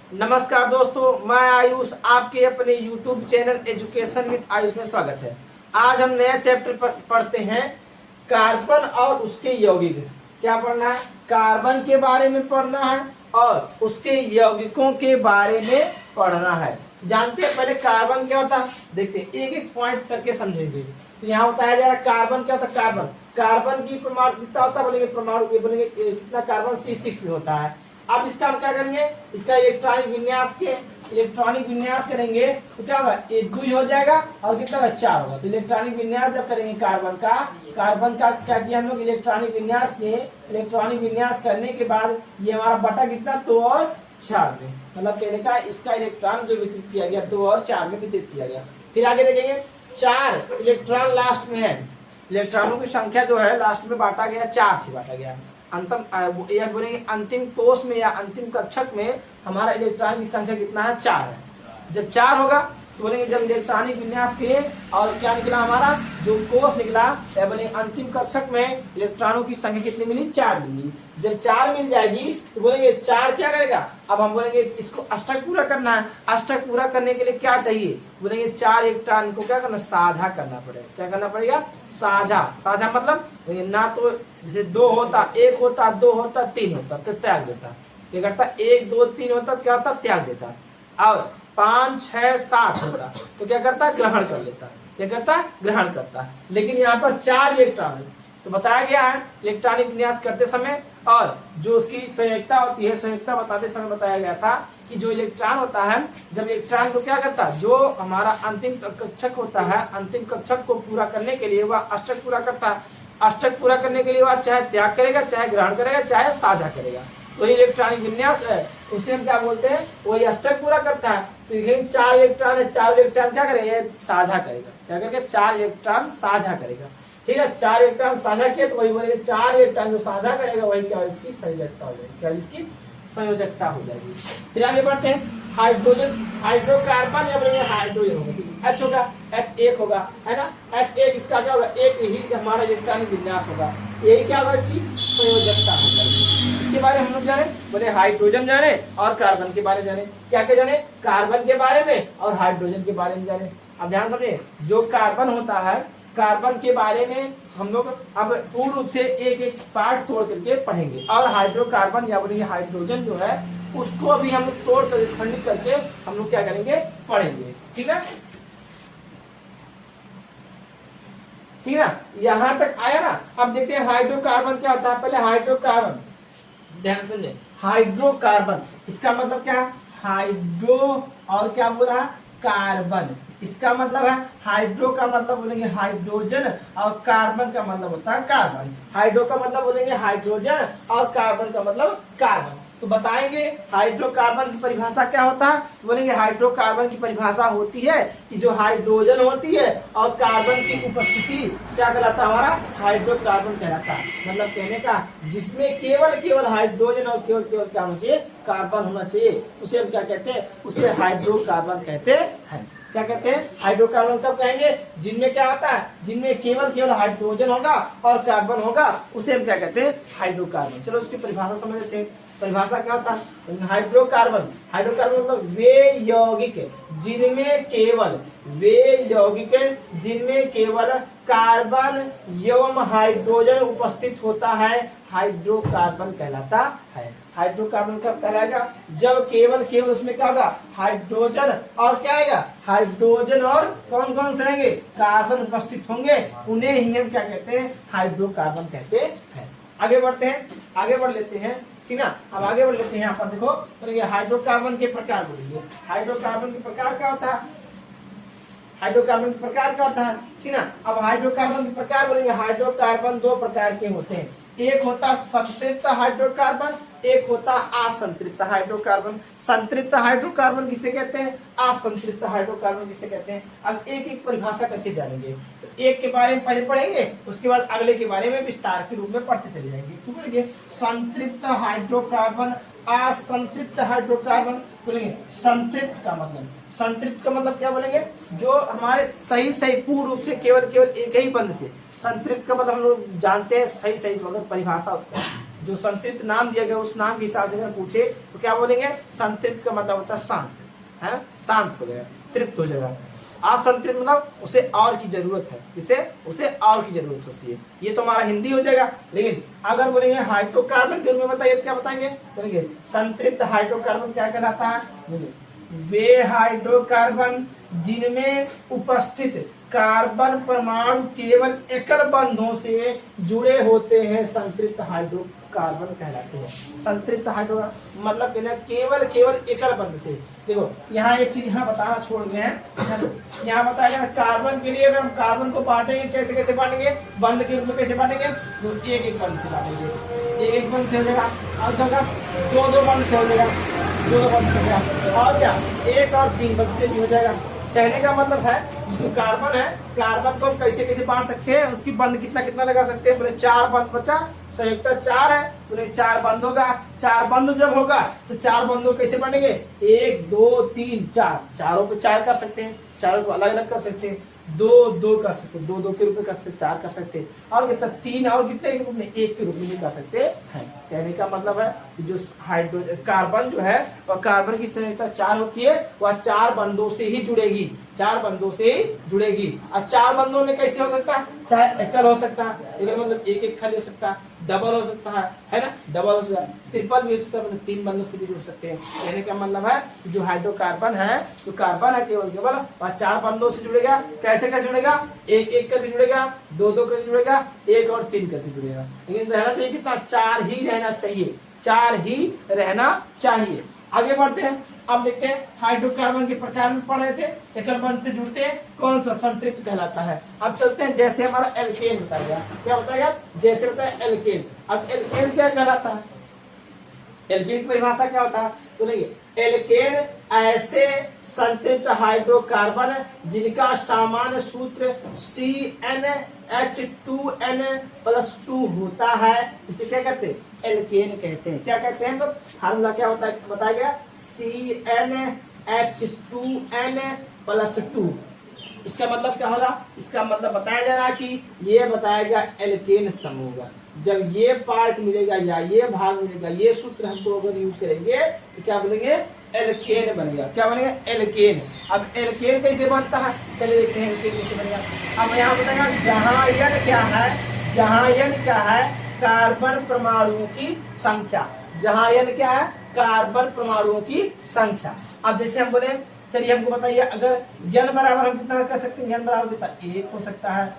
नमस्कार दोस्तों, मैं आयुष आपके अपने YouTube channel education with Ayush में स्वागत है। आज हम नया चैप्टर पढ़ते हैं, कार्बन और उसके यौगिक। क्या पढ़ना है? कार्बन के बारे में पढ़ना है और उसके यौगिकों के बारे में पढ़ना है। जानते हैं पहले कार्बन क्या होता है? देखते हैं, एक एक पॉइंट्स करके समझेंगे। तो यहाँ बताया जा रहा है कार्बन क्या होता है। कार्बन कार्बन की परमाणु कितना होता है बोलेंगे, परमाणु बोलेंगे कितना, कार्बन C6 में होता है। अब इसका हम क्या करेंगे, इसका इलेक्ट्रॉनिक विन्यास करेंगे तो क्या होगा, ये 2 हो जाएगा और कितना होगा, 4 होगा। तो इलेक्ट्रॉनिक विन्यास जब करेंगे कार्बन का क्या किया हम लोग, इलेक्ट्रॉनिक विन्यास किए। इलेक्ट्रॉनिक विन्यास करने के बाद ये हमारा बटा कितना, 2 और 4 में, मतलब कहने का इसका इलेक्ट्रॉन जो वितरित किया गया 2 और 4 में वितरित किया गया। फिर आगे देखेंगे 4 इलेक्ट्रॉन लास्ट में है, इलेक्ट्रॉनों की संख्या जो है लास्ट में बांटा गया 4 बांटा गया। या बोलेंगे अंतिम कोष में या अंतिम कक्षक में हमारा इलेक्ट्रॉन की संख्या कितना है, 4 है। जब 4 होगा तो बोलेंगे जब इलेक्ट्रॉनिक विन्यास किए और क्या निकला हमारा जो कोष निकला, या बोलेंगे अंतिम कक्षक में इलेक्ट्रॉनों की संख्या कितनी मिली, 4 मिली। जब 4 मिल जाएगी तो बोलेंगे 4 क्या करेगा, अब हम बोलेंगे इसको अष्टक पूरा करना है। अष्टक पूरा करने के लिए क्या चाहिए, बोलेंगे 4 इलेक्ट्रॉन को क्या करना, साझा करना पड़ेगा। क्या करना पड़ेगा, साझा मतलब ना तो जैसे 2 होता, 1 होता, 2 होता, 3 होता तो त्याग देता। क्या करता, 1 2 3 होता, क्या होता, त्याग देता। और 5 6 7 होता तो क्या करता, ग्रहण कर लेता। क्या करता, ग्रहण करता। लेकिन यहाँ पर 4 इलेक्ट्रॉन है तो बताया गया है इलेक्ट्रॉनिक विन्यास करते समय, और जो उसकी संयोजकता होती है, संयोजकता बताते समय बताया गया था कि जो इलेक्ट्रॉन होता है, जब इलेक्ट्रॉन को क्या करता, जो हमारा अंतिम कक्षक होता है, अंतिम कक्षक को पूरा करने के लिए वह अष्टक पूरा करता है। अष्टक पूरा करने के लिए वह चाहे त्याग करेगा, चाहे ग्रहण करेगा, चाहे साझा करेगा। वही इलेक्ट्रॉनिक विन्यास है, उसे हम क्या बोलते हैं, वही अष्टक पूरा करता है। तो ये 4 इलेक्ट्रॉन है, 4 इलेक्ट्रॉन क्या करेगा, साझा करेगा। क्या करेगा, 4 इलेक्ट्रॉन साझा करेगा। ठीक है, 4 इलेक्ट्रॉन साझा किया तो वही बोलेंगे 4 इलेक्ट्रॉन जो साझा करेगा वही क्या, इसकी संयोजकता हो जाएगी। क्या, इसकी संयोजकता हो जाएगी। फिर आगे बढ़ते हैं, हाइड्रोजन, हाइड्रोकार्बन या बोलेंगे हाइड्रोजन होगा, H होगा, H एक होगा, है ना। H एक इसका क्या होगा, एक ही हमारा इलेक्ट्रॉनिक विन्यास होगा। यही क्या होगा, इसकी संयोजकता हो जाएगी। इसके बारे में हम लोग जाने, बोले हाइड्रोजन जाने और कार्बन के बारे में जाने। क्या क्या जाने, कार्बन के बारे में और हाइड्रोजन के बारे में जाने। अब ध्यान समझिए, जो कार्बन होता है, कार्बन के बारे में हम लोग अब पूर्ण रूप से एक एक पार्ट तोड़ करके पढ़ेंगे, और हाइड्रोकार्बन या बोलेंगे हाइड्रोजन जो है उसको भी हम लोग तोड़ कर खंडित करके हम लोग क्या करेंगे, पढ़ेंगे। ठीक है, ठीक है, यहां तक आया ना। अब देखते हैं हाइड्रोकार्बन क्या होता है। पहले हाइड्रोकार्बन ध्यान समझे, हाइड्रोकार्बन इसका मतलब क्या है, हाइड्रो और क्या बोल रहा है, कार्बन। इसका मतलब है, हाइड्रो का मतलब बोलेंगे हाइड्रोजन और कार्बन का मतलब होता है कार्बन। हाइड्रो का मतलब बोलेंगे हाइड्रोजन और कार्बन का मतलब कार्बन। तो बताएंगे हाइड्रोकार्बन की परिभाषा क्या होता है। बोलेंगे हाइड्रोकार्बन की परिभाषा होती है कि जो हाइड्रोजन होती है और कार्बन की उपस्थिति क्या कहलाता है, हमारा हाइड्रोकार्बन कहलाता है। मतलब कहने का जिसमें केवल हाइड्रोजन और केवल क्या होना चाहिए, कार्बन होना चाहिए, उसे हम क्या कहते हैं, उसे हाइड्रोकार्बन कहते हैं। क्या कहते हैं, हाइड्रोकार्बन कब कहेंगे, जिनमें क्या होता है, जिनमें केवल हाइड्रोजन होगा और कार्बन होगा, उसे हम क्या कहते हैं, हाइड्रोकार्बन। चलो उसकी परिभाषा समझ लेते हैं। परिभाषा क्या होता है, हाइड्रोकार्बन मतलब वे यौगिक जिनमें केवल कार्बन एवं हाइड्रोजन उपस्थित होता है, हाइड्रोकार्बन कहलाता है। हाइड्रोकार्बन कब कहलाएगा, जब केवल उसमें क्या होगा, हाइड्रोजन और क्या आएगा, हाइड्रोजन और कौन कौन से रहेंगे, कार्बन उपस्थित होंगे, उन्हें ही हम क्या कहते हैं, हाइड्रोकार्बन कहते हैं। आगे बढ़ते हैं, आगे बढ़ लेते हैं, ठीक ना। अब आगे बढ़ लेते हैं, यहाँ पर देखो बोलेंगे हाइड्रोकार्बन के प्रकार। बोलेंगे हाइड्रोकार्बन के प्रकार क्या होता है, हाइड्रोकार्बन के प्रकार क्या होता है, ठीक ना। अब हाइड्रोकार्बन के प्रकार बोलेंगे, हाइड्रोकार्बन 2 प्रकार के होते हैं। एक होता संतृप्त हाइड्रोकार्बन, एक होता असंतृप्त हाइड्रोकार्बन। संतृप्त हाइड्रोकार्बन किसे कहते हैं, असंतृप्त हाइड्रोकार्बन किसे कहते हैं। अब एक एक परिभाषा करके जानेंगे। तो एक के बारे में पहले पढ़ेंगे, उसके बाद अगले के बारे में विस्तार के रूप में पढ़ते चले जाएंगे। तो बोलेंगे संतृप्त हाइड्रोकार्बन, असंतृप्त हाइड्रोकार्बन। बोलेंगे संतृप्त का मतलब क्या बोलेंगे, जो हमारे सही पूर्ण रूप से केवल एक ही बंद से। संतृप्त का मतलब हम लोग जानते हैं, सही मतलब परिभाषा होता है जो संतृप्त नाम दिया गया उस नाम के हिसाब से अगर पूछे तो क्या बोलेंगे, संतृप्त का मतलब होता है शांत, है शांत हो जाएगा, तृप्त हो जाएगा। असंतृप्त मतलब उसे और की जरूरत है, इसे उसे और की जरूरत होती है। ये तो हमारा हिंदी हो जाएगा। लेकिन अगर बोलेंगे हाइड्रोकार्बन के रूप में बताइए, क्या बताएंगे, बोलेंगे संतृप्त हाइड्रोकार्बन क्या कहलाता है, बोलिए वे हाइड्रोकार्बन जिनमें उपस्थित कार्बन परमाणु केवल एकल बंधों से जुड़े होते हैं संतृप्त हाइड्रोकार्बन कहलाते हैं। संतृप्त हाइड्रोकार्बन मतलब केवल एकल बंध से। देखो यहाँ एक चीज यहाँ बताना छोड़ गए हैं, यहाँ बताया गया कार्बन के लिए अगर हम कार्बन को बांटेंगे कैसे कैसे बांटेंगे, बंध के रूप में कैसे बांटेंगे, तो एक एक बंध से बांटेंगे, एक बंध से हो जाएगा, और दो बंध से हो जाएगा, दो बंध से हो जाएगा, और क्या एक और तीन बंध से भी हो जाएगा। कहने का मतलब है जो कार्बन है, कार्बन को हम कैसे कैसे बांट सकते हैं, उसकी बंध कितना कितना लगा सकते हैं, बोले 4 बंध बचा, संयुक्त 4 है, बोले 4 बंध होगा। 4 बंध जब होगा तो 4 बंधों कैसे बनेंगे, 1 2 3 4, चारों पे 4 कर सकते हैं, चारों को अलग अलग कर सकते हैं, 2 2 कर सकते हैं, 2 2 के रूप में कर सकते हैं, 4 कर सकते हैं, और कितना 3 और कितने के रूप में, 1 के रूप में भी कर सकते हैं। कहने का मतलब है कि जो हाइड्रोजन कार्बन जो है वह कार्बन की संयोजकता 4 होती है, वह 4 बंधों से ही जुड़ेगी, 4 बंधों से ही जुड़ेगी। और 4 बंधों में कैसे हो सकता है, चाहे एकल हो सकता है, एकल मतलब एक एक खाली हो सकता है, डबल हो सकता है ना, डबल हो सकता है, ट्रिपल भी हो सकता है, मतलब 3 बंधों से भी जुड़ सकते हैं। कहने का मतलब है जो हाइड्रोकार्बन है, जो कार्बन है केवल वह 4 बंधों से जुड़ेगा। कैसे कैसे जुड़ेगा, एक एक करके जुड़ेगा, 2 2 करके जुड़ेगा, 1 और 3 करके जुड़ेगा। लेकिन रहना चाहिए कितना, 4 ही रहना चाहिए, 4 ही रहना चाहिए। आगे बढ़ते हैं, अब देखते हैं हाइड्रोकार्बन के प्रकार में पढ़ रहे थे, एकल बंध से जुड़ते हैं, कौन सा, संतृप्त कहलाता है। अब चलते हैं, जैसे हमारा एल्केन बताएगा, क्या बताएगा, जैसे बताया एल्केन। अब एल्केन क्या कहलाता है, एल्केन की परिभाषा क्या होता है, तो देखिए एल्केन ऐसे संतृप्त हाइड्रोकार्बन जिनका सामान्य सूत्र CnH2n+2 होता है, इसे क्या कहते हैं, एल्केन कहते हैं। क्या कहते हैं, फार्मूला क्या होता है बताया गया, CnH2n+2। इसका मतलब क्या होगा, इसका मतलब बताया जा रहा है कि ये बताया गया एल्केन समूह होगा। जब ये पार्ट मिलेगा या ये भाग मिलेगा, ये सूत्र हमको अगर यूज करेंगे तो क्या बोलेंगे, एल्केन बनेगा। क्या बनेगा, एल्केन। अब एल्केन कैसे बनता है, चलिए देखते हैं एल्केन कैसे बनेगा। अब यहाँ बताएगा जहाँ n क्या है, जहाँ n क्या है, कार्बन परमाणुओं की संख्या, जहाँ n क्या है, कार्बन परमाणुओं की संख्या। अब जैसे हम बोले, चलिए हमको बताइए अगर n बराबर हम कितना कर सकते हैं, n बराबर कितना, 1 हो सकता है,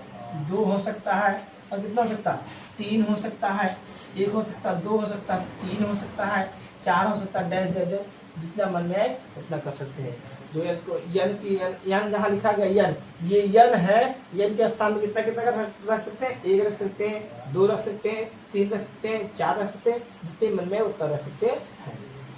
2 हो सकता है, और कितना हो सकता है, 3 हो सकता है, 1 हो सकता है, 2 हो सकता है, 3 हो सकता है, 4 हो सकता है, डैश डैश डैश, जितना मन में आए उतना कर सकते हैं। जो n को n की n जहाँ लिखा गया n, ये n है, n के स्थान में कितना कितना रख सकते हैं, 1 रख सकते हैं, 2 रख सकते हैं, 3 रख सकते हैं, 4 रख सकते हैं, जितने मन में उतना रख सकते हैं।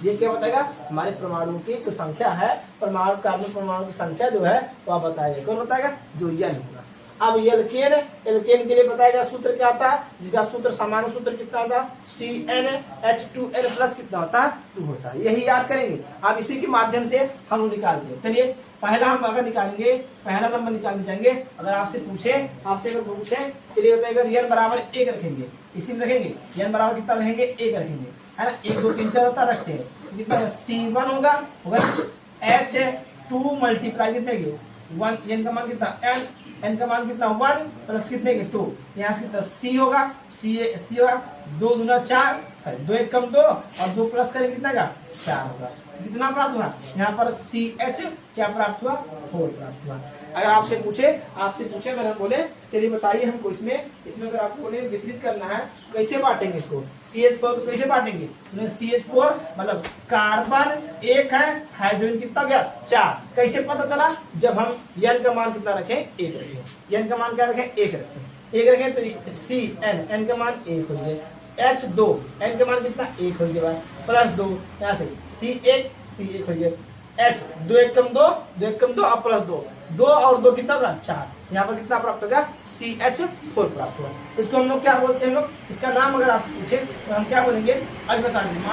ये क्या बताएगा, हमारे परमाणु की जो संख्या है, परमाणु कार्बन परमाणु की संख्या जो है वह बताएगा, कौन बताएगा, जो n होगा। अब एल्केन, एल्केन के लिए बताएगा सूत्र क्या आता है, जिसका सूत्र सामान्य सूत्र कितना होता है, CnH2n+ कितना होता है, 2 होता है। यही याद करेंगे। अब इसी के माध्यम से हम निकालते हैं। चलिए पहला हम अगर निकालेंगे, पहला नंबर निकालने जाएंगे, अगर आपसे पूछे, चलिए बताइएगा n बराबर 1 रखेंगे, इसी में रखेंगे, n बराबर कितना रखेंगे, 1 रखेंगे, है ना, 1 2 3 4 होता रखते हैं, कितना C1 होगा H2 मल्टीप्लाई कितने के 1, n का मान कितना, n का मान कितना 1 प्लस कितने के 2, यहाँ से कितना C होगा, C होगा 2 दूना 4, सॉरी 2 1 कम 2 और 2 प्लस करेंगे कितना का 4 होगा। कितना प्राप्त हुआ, यहाँ पर CH क्या प्राप्त हुआ, 4 प्राप्त हुआ। अगर आपसे पूछे अगर हम बोले चलिए बताइए हमको इसमें अगर आपको बोले वितरित करना है, कैसे बांटेंगे इसको, CH4 को कैसे बांटेंगे, CH4 मतलब कार्बन 1 है, हाइड्रोजन कितना गया 4। कैसे पता चला, जब हम n का मान कितना रखें, 1 रखें, n का मान क्या रखें, 1 रखें तो CN का मान 1 हो गया, H2 n का मान कितना 1 हो गया, प्लस 2 यहाँ से C1 हो गया, H 2 1 कम 2 और प्लस 2 और 2 कितना होगा 4, यहाँ पर कितना प्राप्त होगा, CH4 प्राप्त हुआ। इसको हम लोग क्या बोलते हैं, लोग इसका नाम अगर आपसे पूछे तो हम क्या बोलेंगे, अभी बता दीजिए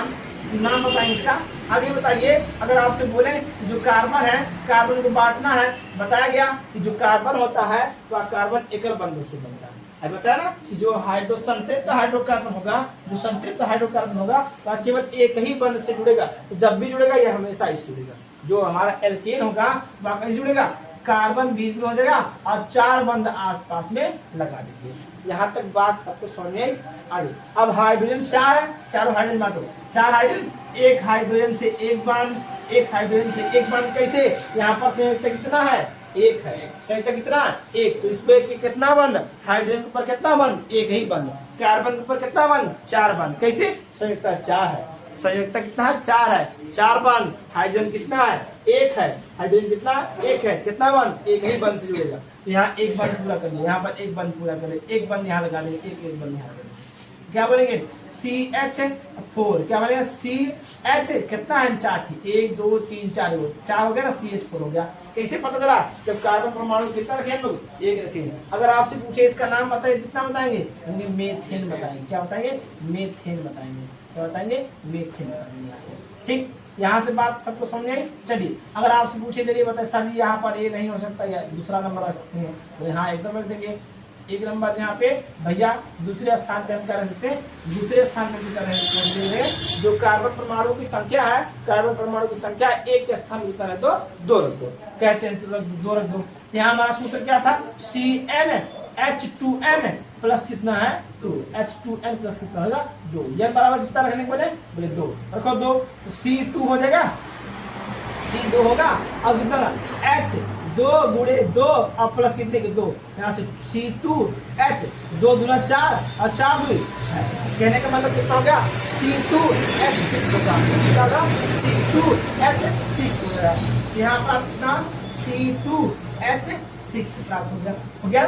नाम बताएंगे इसका। आगे बताइए अगर आपसे बोले जो कार्बन है, कार्बन को बांटना है, बताया गया कि जो कार्बन होता है वह कार्बन एकल बंधों से बनता है, अब बताया ना कि जो संतृप्त हाइड्रोकार्बन होगा, जो संतृप्त हाइड्रोकार्बन होगा वह केवल एक ही बंध से जुड़ेगा, तो जब भी जुड़ेगा यह हमेशा इससे जुड़ेगा। जो हमारा एल्केन होगा वह कैसे जुड़ेगा, कार्बन बीच में हो जाएगा और 4 बंध आसपास में लगा देंगे। यहाँ तक बात आपको समझ में आई। अब हाइड्रोजन 4 है, चारों हाइड्रोजन बांटो, 4 हाइड्रोजन, एक हाइड्रोजन से एक बंध, एक हाइड्रोजन से एक बंध। कैसे, यहाँ पर संयुक्त कितना है, 1 है, संयुक्त कितना, 1, तो इसमें कितना बंध, हाइड्रोजन के ऊपर कितना बंध, एक ही बंध, कार्बन के ऊपर कितना बंध, 4 बंध। कैसे, संयुक्त 4 है, संयुक्त कितना है, 4 है, 4 बंध, हाइड्रोजन कितना है, 1 है, हाइड्रोजन कितना, 1 है, कितना बंध, एक ही बंध से जुड़ेगा। तो यहाँ एक बंध पूरा कर लिया, यहाँ पर एक बंध पूरा कर लिया, एक बंध यहाँ लगा लिया, एक बंध यहाँ लगा लिया। क्या बोलेंगे, CH4, क्या बोलेंगे, CH कितना है, 4, 1 2 3 4 हो गया ना, CH4 हो गया। कैसे पता चला, जब कार्बन परमाणु कितना रखे हम लोग, 1 रखेंगे। अगर आपसे पूछे इसका नाम बताइए, कितना बताएंगे, मेथेन बताएंगे। क्या बताएंगे, मेथेन बताएंगे। क्या बताएंगे, मेथेन बताएंगे। ठीक, यहाँ से बात सबको समझ आई। चलिए अगर आपसे पूछे चलिए बताए सर जी यहाँ पर ए नहीं हो सकता या दूसरा नंबर रख सकते हैं, तो यहाँ एकदम रख देंगे, एक नंबर यहाँ पे भैया दूसरे स्थान पे हम क्या रख सकते हैं, दूसरे स्थान पे क्या रख, जो कार्बन परमाणु की संख्या है, कार्बन परमाणु की संख्या एक के स्थान कितना है, तो 2 रख दो। कहते हैं चलो 2 रख दो। यहाँ हमारा सूत्र क्या था, CnH2n प्लस कितना है, 2, H2n प्लस कितना होगा, 2। यह बराबर कितना रखने को बोले 2 रखो, 2 तो C2 हो जाएगा, C2 होगा। अब कितना H 2 गुणे 2 और प्लस कितने के 2, यहाँ से C2H 2 दूना 4 और 4 2 6। कहने का मतलब कितना हो गया, C2H6 होगा, कितना होगा, C2H6 हो गया। यहाँ पर कितना, C2H6 प्राप्त हो गया। हो गया,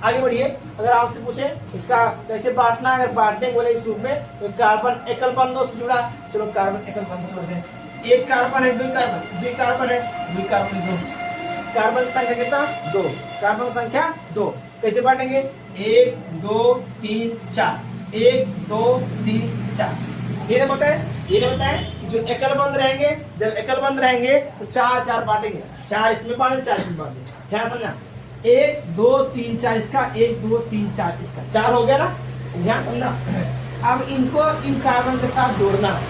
आगे बढ़िए। अगर आपसे पूछे इसका कैसे बांटना, अगर बांटने बोले इस रूप में, तो कार्बन एकल बंधों से जुड़ा, चलो कार्बन एकल बंधों से जुड़ते हैं। एक कार्बन है, 2 कार्बन, 2 कार्बन है, 2 कार्बन 2, कार्बन संख्या कितना, 2, कार्बन संख्या 2। कैसे बांटेंगे, 1 2 3 4, 1 2 3 4। ये बताए जो एकल बंध रहेंगे, जब एकल बंध रहेंगे तो 4 4 बांटेंगे, 4 इसमें बांटे, 4 इसमें बांटे। ध्यान समझना, 1 2 3 4 इसका, 1 2 3 4 इसका, 4 हो गया ना, ध्यान समझना। अब इनको इन कार्बन के साथ जोड़ना,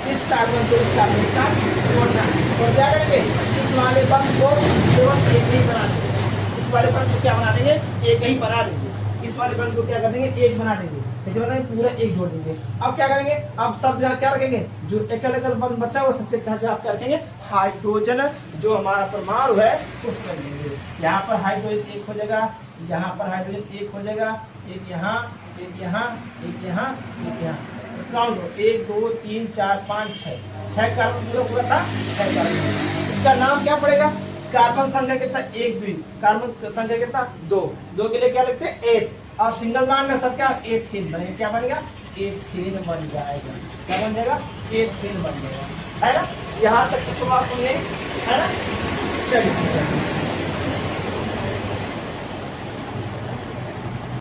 इस कार्बन को इस कार्बन के साथ जोड़ना, तो क्या करेंगे, इस वाले बंध को केवल एक ही बना देंगे, इस वाले बंध को क्या बना देंगे, एक ही बना देंगे, इस वाले बंध को क्या कर देंगे, एक बना देंगे, ऐसे बनाएंगे, पूरा एक जोड़ देंगे। अब क्या करेंगे, अब सब जगह क्या रखेंगे, जो एकल बंध बचा वो सबके आप क्या रखेंगे, हाइड्रोजन जो हमारा परमाणु है उसको रखेंगे। यहाँ पर हाइड्रोजन 1 हो जाएगा, यहाँ पर हाइड्रोजन 1 हो जाएगा, एक यहाँ, एक यहाँ, एक यहाँ, एक यहाँ। काउंट हो, 1 2 3 4 5 6 कार्बन पूरा था, 6 कार्बन। इसका नाम क्या पड़ेगा, कार्बन संख्या कितना, 1 2, कार्बन संख्या कितना, 2 के लिए क्या लिखते हैं, एथ, और सिंगल बॉन्ड में सब क्या, एथेन बनेगा। क्या बनेगा, एथेन बन जाएगा। क्या बन जाएगा, एथेन बन जाएगा, है ना। यहाँ तक सबको बात सुनिए, है ना। चलिए